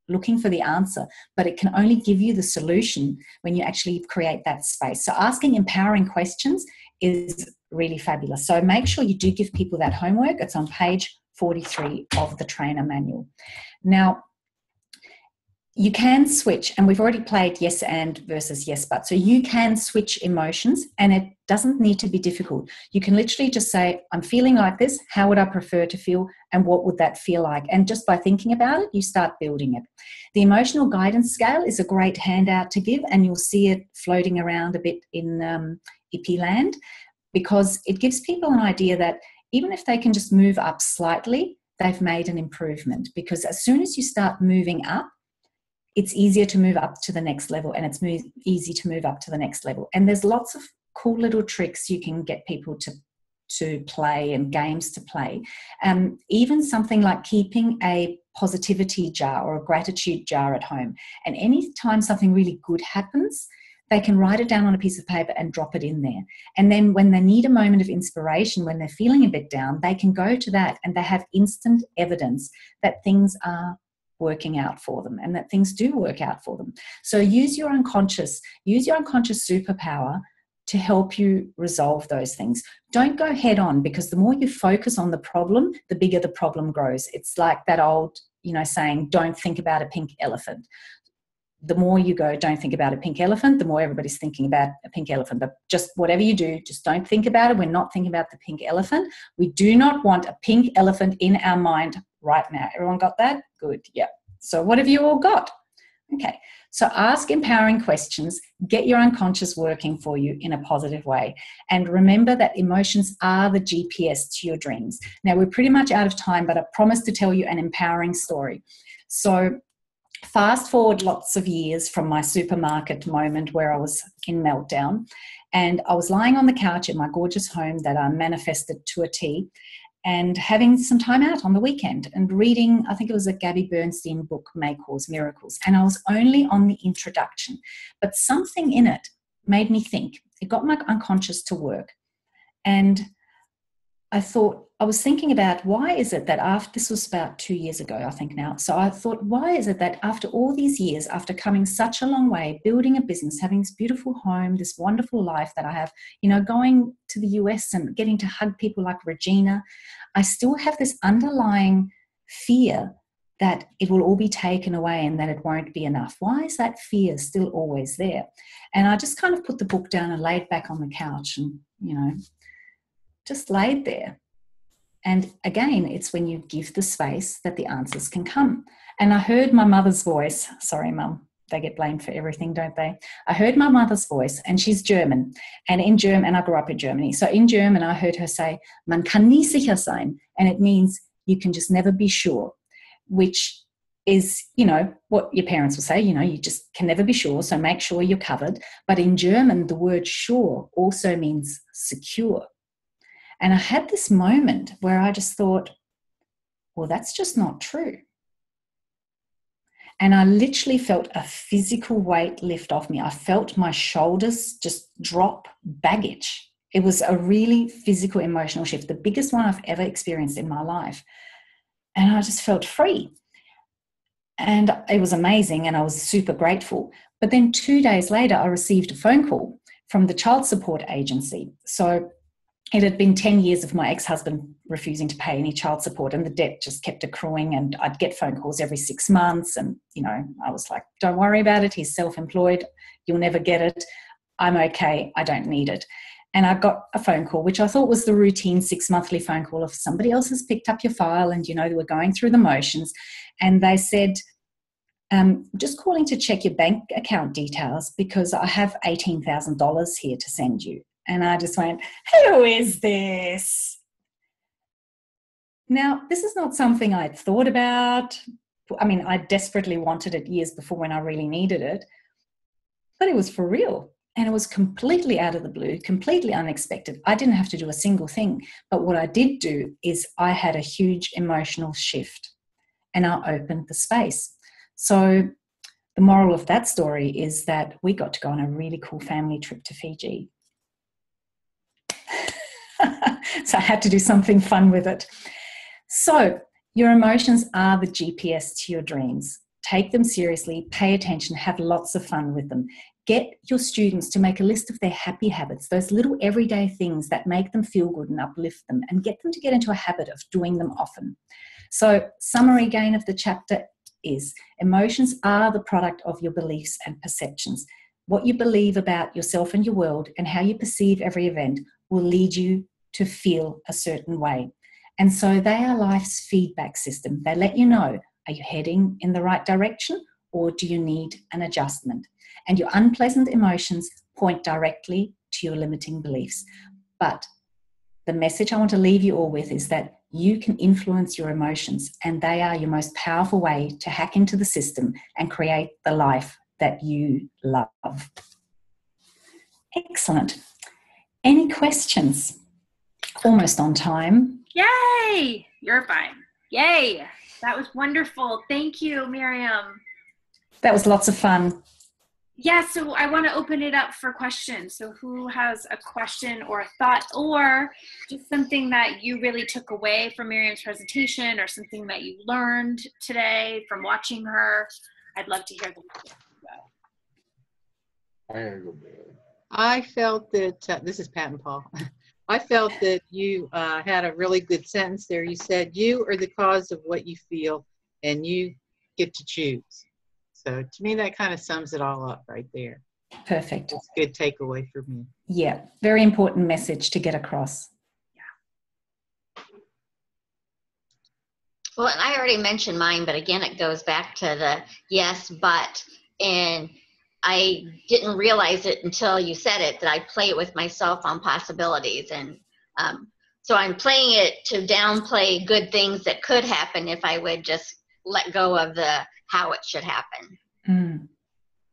B: looking for the answer, but it can only give you the solution when you actually create that space. So asking empowering questions is really fabulous. So make sure you do give people that homework. It's on page 43 of the trainer manual. Now, you can switch, and we've already played yes and versus yes but. So you can switch emotions, and it doesn't need to be difficult. You can literally just say, I'm feeling like this. How would I prefer to feel? And what would that feel like? And just by thinking about it, you start building it. The emotional guidance scale is a great handout to give, and you'll see it floating around a bit in Ippy land, because it gives people an idea that even if they can just move up slightly, they've made an improvement. Because as soon as you start moving up, it's easier to move up to the next level, and it's easy to move up to the next level. And there's lots of cool little tricks you can get people to play and games to play. Even something like keeping a positivity jar or a gratitude jar at home. And any time something really good happens, they can write it down on a piece of paper and drop it in there. And then when they need a moment of inspiration, when they're feeling a bit down, they can go to that, and they have instant evidence that things are working out for them, and that things do work out for them. So use your unconscious superpower to help you resolve those things. Don't go head on, because the more you focus on the problem, the bigger the problem grows. It's like that old, saying, don't think about a pink elephant. The more you go, don't think about a pink elephant, the more everybody's thinking about a pink elephant. But just whatever you do, just don't think about it. We're not thinking about the pink elephant. We do not want a pink elephant in our mind right now. Everyone got that? Good. Yeah. So what have you all got? Okay. So ask empowering questions. Get your unconscious working for you in a positive way. And remember that emotions are the GPS to your dreams. Now, we're pretty much out of time, but I promised to tell you an empowering story. So fast forward lots of years from my supermarket moment where I was in meltdown, and I was lying on the couch in my gorgeous home that I manifested to a T, and having some time out on the weekend and reading, I think it was a Gabby Bernstein book, May Cause Miracles. And I was only on the introduction, but something in it made me think. It got my unconscious to work. And I was thinking about, why is it that this was about 2 years ago, I think now. So I thought, why is it that after all these years, after coming such a long way, building a business, having this beautiful home, this wonderful life that I have, going to the US and getting to hug people like Regina, I still have this underlying fear that it will all be taken away and that it won't be enough. Why is that fear still always there? And I just kind of put the book down and laid back on the couch and, just laid there. And again, it's when you give the space that the answers can come. And I heard my mother's voice. Sorry, Mum, they get blamed for everything, don't they? I heard my mother's voice, and she's German. And in German, and I grew up in Germany. So in German, I heard her say, "Man kann nie sicher sein." And it means you can just never be sure, which is, what your parents will say, you just can never be sure. So make sure you're covered. But in German, the word sure also means secure. And I had this moment where I just thought, well, that's just not true. And I literally felt a physical weight lift off me. I felt my shoulders just drop baggage. It was a really physical, emotional shift, the biggest one I've ever experienced in my life. And I just felt free. And it was amazing, and I was super grateful. But then 2 days later, I received a phone call from the child support agency. So it had been 10 years of my ex-husband refusing to pay any child support, and the debt just kept accruing, and I'd get phone calls every 6 months. And, I was like, don't worry about it. He's self-employed. You'll never get it. I'm okay. I don't need it. And I got a phone call, which I thought was the routine 6-monthly phone call of somebody else has picked up your file and, they were going through the motions. And they said, just calling to check your bank account details because I have $18,000 here to send you. And I just went, who is this? Now, this is not something I'd thought about. I mean, I desperately wanted it years before when I really needed it. But it was for real. And it was completely out of the blue, completely unexpected. I didn't have to do a single thing. But what I did do is I had a huge emotional shift, and I opened the space. So the moral of that story is that we got to go on a really cool family trip to Fiji. So I had to do something fun with it. So your emotions are the GPS to your dreams. Take them seriously, pay attention, have lots of fun with them. Get your students to make a list of their happy habits, those little everyday things that make them feel good and uplift them, and get them to get into a habit of doing them often. So summary again of the chapter, is. Emotions are the product of your beliefs and perceptions. What you believe about yourself and your world and how you perceive every event will lead you to feel a certain way. And so they are life's feedback system. They let you know, are you heading in the right direction or do you need an adjustment? And your unpleasant emotions point directly to your limiting beliefs. But the message I want to leave you all with is that you can influence your emotions, and they are your most powerful way to hack into the system and create the life that you love. Excellent. Any questions? Almost on time.
A: Yay! You're fine. Yay! That was wonderful. Thank you, Miriam.
B: That was lots of fun.
A: Yeah, so I want to open it up for questions. So who has a question or a thought or just something that you really took away from Miriam's presentation or something that you learned today from watching her? I'd love to hear them.
G: I felt that, this is Pat and Paul. I felt that you had a really good sentence there. You said, you are the cause of what you feel and you get to choose. So to me, that kind of sums it all up right there.
B: Perfect.
G: It's a good takeaway for me.
B: Yeah, very important message to get across.
C: Well, and I already mentioned mine, but again, it goes back to the yes, but, and I didn't realize it until you said it, that I play it with myself on possibilities. And so I'm playing it to downplay good things that could happen if I would just let go of the how it should happen.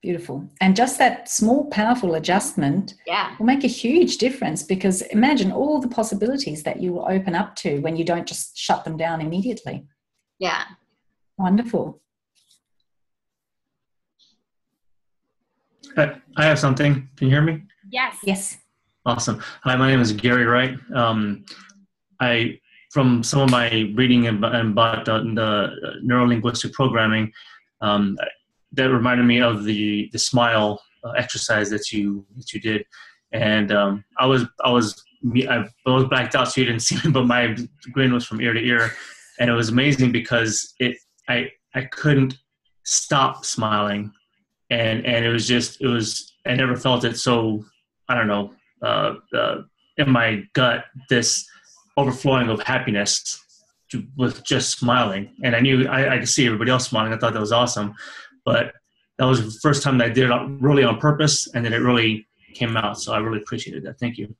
B: Beautiful. And just that small, powerful adjustment will make a huge difference, because imagine all the possibilities that you will open up to when you don't just shut them down immediately.
C: Yeah.
B: Wonderful.
H: I have something. Can you hear me?
A: Yes.
B: Yes.
H: Awesome. Hi, my name is Gary Wright. From some of my reading about the neuro-linguistic programming, that reminded me of the smile exercise that you did, and I was blacked out, so you didn't see me, but my grin was from ear to ear, and it was amazing because I couldn't stop smiling, and it was I never felt it so, I don't know, in my gut, this overflowing of happiness with just smiling. And I knew I could see everybody else smiling. I thought that was awesome. But that was the first time that I did it really on purpose, and then it really came out. So I really appreciated that. Thank you.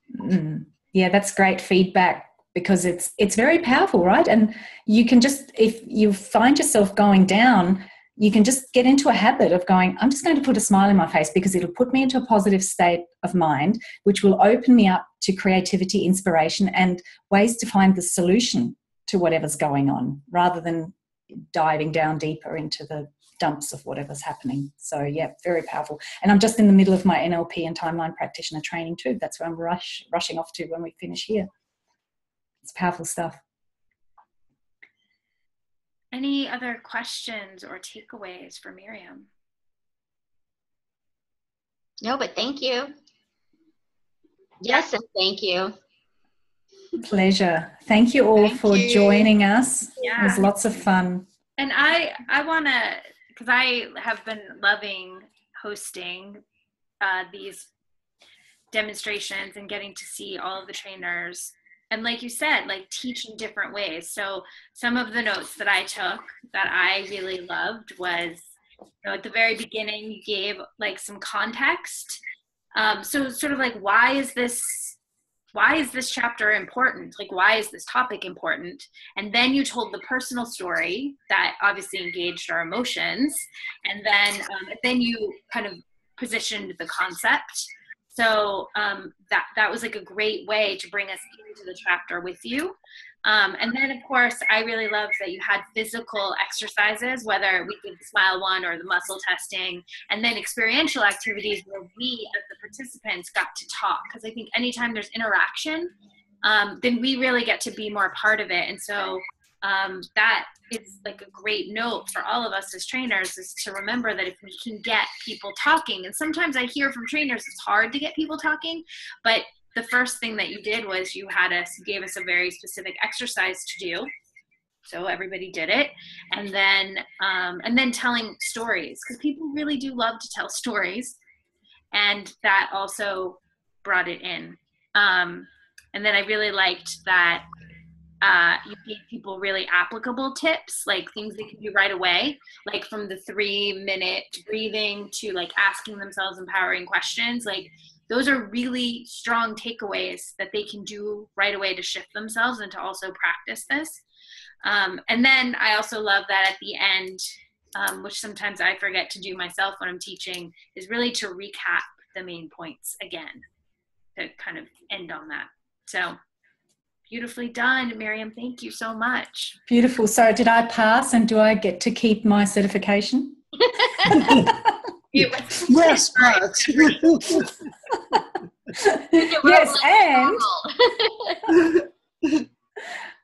B: Yeah, that's great feedback, because it's very powerful, right? And you can just, if you find yourself going down, you can just get into a habit of going, I'm just going to put a smile in my face, because it'll put me into a positive state of mind, which will open me up to creativity, inspiration, and ways to find the solution to whatever's going on, rather than diving down deeper into the dumps of whatever's happening. So yeah, very powerful. And I'm just in the middle of my NLP and timeline practitioner training too. That's where I'm rushing off to when we finish here. It's powerful stuff.
A: Any other questions or takeaways for Miriam?
C: No, but thank you. Yes, and thank you.
B: Pleasure. Thank you all for joining us.
A: Yeah.
B: It was lots of fun.
A: And I want to, because I have been loving hosting these demonstrations and getting to see all of the trainers. And like you said, like teach in different ways. So some of the notes that I took that I really loved was, at the very beginning, you gave like some context. So sort of like, why is this chapter important? Like, why is this topic important? And then you told the personal story that obviously engaged our emotions. And then you kind of positioned the concept. So that was like a great way to bring us into the chapter with you. And then, of course, I really loved that you had physical exercises, whether we did the Smile One or the muscle testing, and then experiential activities where we, as the participants, got to talk. Because I think anytime there's interaction, then we really get to be more a part of it. And so that is like a great note for all of us as trainers, is to remember that if we can get people talking, and sometimes I hear from trainers it's hard to get people talking, but the first thing that you did was you gave us a very specific exercise to do. So everybody did it. And then telling stories, because people really do love to tell stories. And that also brought it in. And then I really liked that you gave people really applicable tips, like things they can do right away, like from the 3-minute breathing to like asking themselves empowering questions. Like those are really strong takeaways that they can do right away to shift themselves and to also practice this. And then I also love that at the end, which sometimes I forget to do myself when I'm teaching, is really to recap the main points again, to kind of end on that. So beautifully done, Miriam. Thank you so much.
B: Beautiful. So did I pass, and do I get to keep my certification?
E: Yes, but.
B: Yes, and.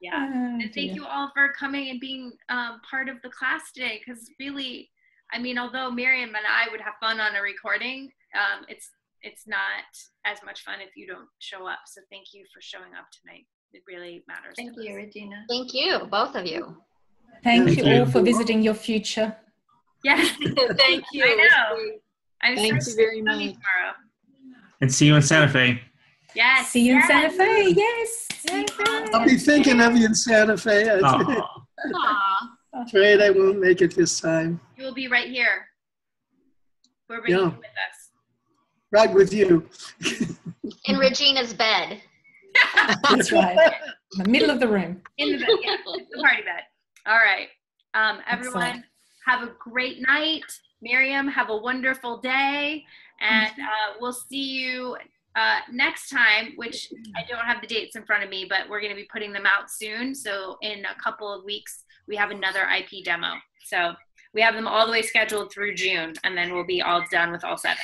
A: Yeah. And thank you all for coming and being part of the class today, because really, I mean, although Miriam and I would have fun on a recording, it's not as much fun if you don't show up. So thank you for showing up tonight. It really matters.
D: Thank you, Regina.
C: Thank you, both of you.
B: Thank you all for visiting your future.
A: Yes.
F: Thank you.
A: I know.
G: Thank you very much.
A: Tomorrow.
H: And see you in Santa Fe.
A: Yes.
B: See you in Santa Fe. Yes.
E: I'll be thinking of you in Santa Fe.
H: Aw.
C: Aw.
E: Afraid I won't make it this time.
A: You will be right here. We're bringing you with us.
E: Right with you.
C: In Regina's bed.
B: That's right. In the middle of the room.
A: In the bed, yeah, the party bed. All right. Everyone,
B: Excellent.
A: have a great night. Miriam, have a wonderful day. And we'll see you next time, which I don't have the dates in front of me, but we're going to be putting them out soon. So in a couple of weeks, we have another IP demo. So we have them all the way scheduled through June, and then we'll be all done with all 7.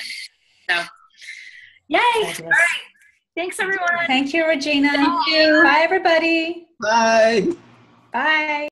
A: So, yay.
B: Fabulous.
A: All right. Thanks, everyone.
B: Thank you, Regina.
A: Thank you.
B: Bye, everybody.
E: Bye.
B: Bye.